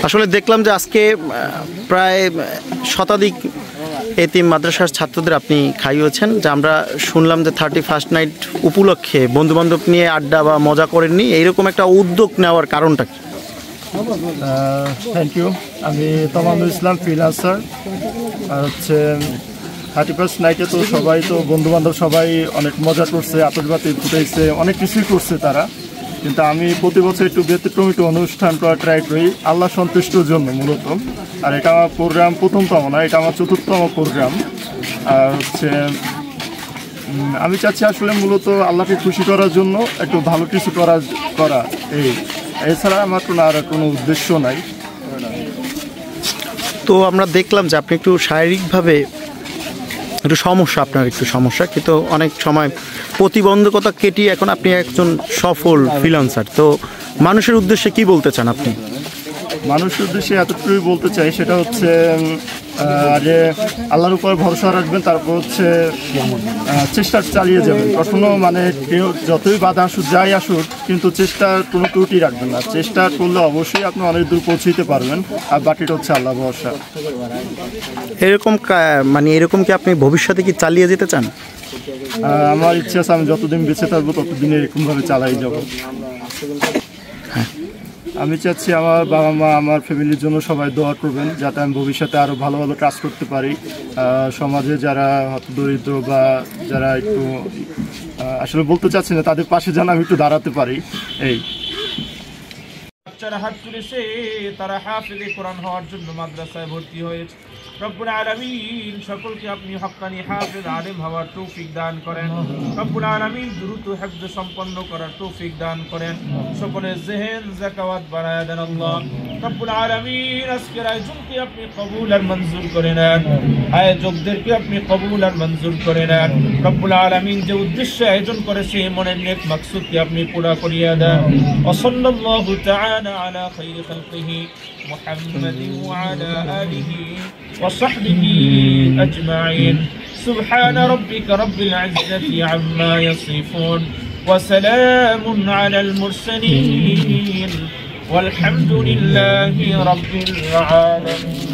আসলে দেখলাম যে আজকে প্রায় শতাধিক এতিম মাদ্রাসার ছাত্রদের আপনি খাইয়েছেন, যে আমরা শুনলাম যে 31st নাইট উপলক্ষে বন্ধুবান্ধব নিয়ে আড্ডা বা মজা করেননি, এইরকম একটা উদ্যোগ নেওয়ার কারণটা কি? Thank you. আমি তমামুল ইসলাম, ফ্রিল্যান্সার। আর হচ্ছে 31st নাইটে তো সবাই তো বন্ধুবান্ধব সবাই অনেক মজা করছে, আতশবাতি ফুটাইছে, অনেক কিছুই করছে তারা। কিন্তু আমি প্রতি বছর একটু ব্যতিক্রম একটু অনুষ্ঠান করা ট্রাই করি আল্লাহ সন্তুষ্টির জন্য মূলত। আর এটা আমার প্রোগ্রাম প্রথমতম না, এটা আমার 4র্থতম প্রোগ্রাম। আর হচ্ছে আমি চাচ্ছি আসলে মূলত আল্লাহকে খুশি করার জন্য একটু ভালো কিছু করা এছাড়া আমার আর কোনো উদ্দেশ্য নাই। তো আমরা দেখলাম যে আপনি একটু শারীরিকভাবে একটু সমস্যা, আপনার একটু সমস্যা, কিন্তু অনেক সময় প্রতিবন্ধকতা কেটিয়ে এখন আপনি একজন সফল ফ্রিল্যান্সার। তো মানুষের উদ্দেশ্যে কি বলতে চান আপনি? মানুষের উদ্দেশ্যে এতটুকুই বলতে চাই, সেটা হচ্ছে যে আল্লাহর উপর ভরসা রাখবেন, তারপর হচ্ছে চেষ্টা চালিয়ে যাবেন। কখনো মানে কেউ যতই বাধা আসুক যাই আসুক, কিন্তু চেষ্টার কোনো ত্রুটি রাখবেন না। চেষ্টা করলে অবশ্যই আপনি অনেক দূর পৌঁছতে পারবেন, আর বাকিটা হচ্ছে আল্লাহ ভরসা। এরকম কি আপনি ভবিষ্যতে কি চালিয়ে যেতে চান? আমার ইচ্ছা আছে আমি যতদিন বেঁচে থাকবো ততদিন এরকমভাবে চালাই যাব। আমি চাচ্ছি আমার বাবা মা, আমার ফ্যামিলির জন্য সবাই দোয়া করবেন, যাতে আমি ভবিষ্যতে আরও ভালো ভালো কাজ করতে পারি। সমাজে যারা দরিদ্র বা যারা একটু আসলে বলতে চাচ্ছি না, তাদের পাশে যেন আমি একটু দাঁড়াতে পারি। এই বাচ্চারা হাত তুলেছে, তারা হাফেজে কোরআন হওয়ার জন্য মাদ্রাসায় ভর্তি হয়েছে। রব্বুল আলামিন সকলকে আপনি হক্কানি হাফেজ আলেম হওয়ার তৌফিক দান করেন। রব্বুল আলামিন দ্রুত হিফজ সম্পন্ন করার তৌফিক দান করেন। সকলের জেহেন যাকাওয়াত বাড়ায় দেন আল্লাহ। রব্বুল আলামিন আজকের আয়োজনকে আপনি কবুল আর মঞ্জুর করে নেন, আয়োজকদেরকে আপনি কবুল আর মঞ্জুর করে নেন। রব্বুল আলামিন যে উদ্দেশ্যে আয়োজন করেছে মনের নেক মাকসুদকে আপনি পুরা করিয়ে দেন। ওয়া সাল্লাল্লাহু তাআলা আলা খায়রি খালকিহি মুহাম্মাদিন ওয়া আলা আলিহি وصحبه أجمعين. سبحان ربك رب العزة عما يصفون وسلام على المرسلين والحمد لله رب العالمين.